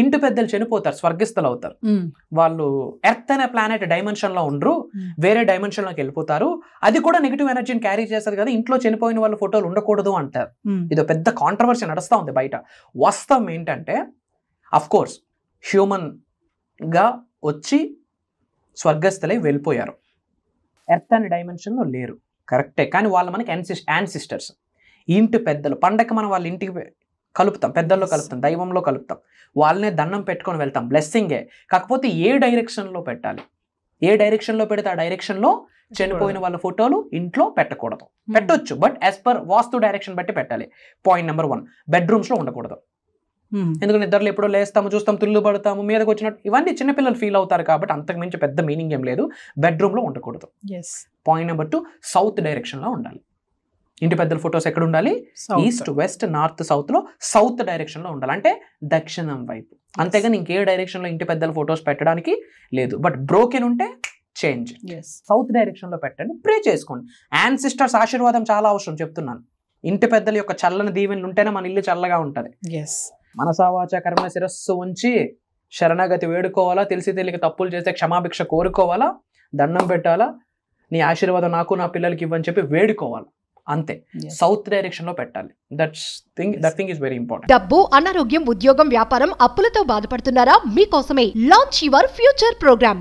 ఇంటి పెద్దలు చనిపోతారు, స్వర్గస్థులు అవుతారు. వాళ్ళు ఎర్త్ అనే ప్లానెట్ డైమెన్షన్ లో ఉండరు, వేరే డైమెన్షన్ లోకి వెళ్ళిపోతారు. అది కూడా నెగిటివ్ ఎనర్జీని క్యారీ చేస్తారు కదా, ఇంట్లో చనిపోయిన వాళ్ళ ఫోటోలు ఉండకూడదు అంటారు. ఇది పెద్ద కాంట్రవర్సీ నడుస్తూ ఉంది బయట. వాస్తవం ఏంటంటే అఫ్ కోర్స్ హ్యూమన్ గా వచ్చి స్వర్గస్థులై వెళ్ళిపోయారు, ఎర్త్ అనే డైమెన్షన్ లో లేరు, కరెక్టే. కానీ వాళ్ళు మనకి యాన్సిస్టర్స్, ఇంటి పెద్దలు. పండగ మనం వాళ్ళ ఇంటికి కలుపుతాం, పెద్దల్లో కలుపుతాం, దైవంలో కలుపుతాం, వాళ్ళనే దండం పెట్టుకొని వెళ్తాం, బ్లెస్సింగే. కాకపోతే ఏ డైరెక్షన్లో పెట్టాలి, ఏ డైరెక్షన్లో పెడితే ఆ డైరెక్షన్లో చనిపోయిన వాళ్ళ ఫోటోలు ఇంట్లో పెట్టకూడదు. పెట్టొచ్చు, but as per vastu direction బట్టి పెట్టాలి. పాయింట్ నెంబర్ 1, బెడ్రూమ్స్లో ఉండకూడదు. ఎందుకంటే నిద్రలు ఎప్పుడో లేస్తాము, చూస్తాం, తుల్లు పడతాము, మీదకి వచ్చినట్టు, ఇవన్నీ చిన్నపిల్లలు ఫీల్ అవుతారు కాబట్టి అంతకు మించి పెద్ద మీనింగ్ ఏం లేదు. బెడ్రూమ్లో ఉండకూడదు. పాయింట్ నెంబర్ 2, సౌత్ డైరెక్షన్లో ఉండాలి. ఇంటి పెద్దల ఫొటోస్ ఎక్కడ ఉండాలి? ఈస్ట్, వెస్ట్, నార్త్, సౌత్ లో సౌత్ డైరెక్షన్ లో ఉండాలి, అంటే దక్షిణం వైపు. అంతేగాని ఇంకే డైరెక్షన్ లో ఇంటి పెద్దల ఫొటోస్ పెట్టడానికి లేదు. బట్ బ్రోకెన్ ఉంటే చేంజ్, సౌత్ డైరెక్షన్ లో పెట్టండి, ప్రే చేసుకోండి. యాన్సిస్టర్స్ ఆశీర్వాదం చాలా అవసరం, చెప్తున్నాను. ఇంటి పెద్దల యొక్క చల్లని దీవెనలు ఉంటేనే మన ఇల్లు చల్లగా ఉంటది. మనసా వాచా కర్మ శిరస్సు ఉంచి శరణగతి వేడుకోవాలా, తెలిసి తెలియక తప్పులు చేస్తే క్షమాభిక్ష కోరుకోవాలా, దండం పెట్టాలా, నీ ఆశీర్వాదం నాకు నా పిల్లలకి ఇవ్వని చెప్పి వేడుకోవాలి, అంతే. సౌత్ డైరెక్షన్ లో పెట్టాలి. That thing is very important. డబ్బు, అనారోగ్యం, ఉద్యోగం, వ్యాపారం, అప్పులతో బాధపడుతున్నారా? మీకోసమే లాంచ్ యువర్ ఫ్యూచర్ ప్రోగ్రామ్.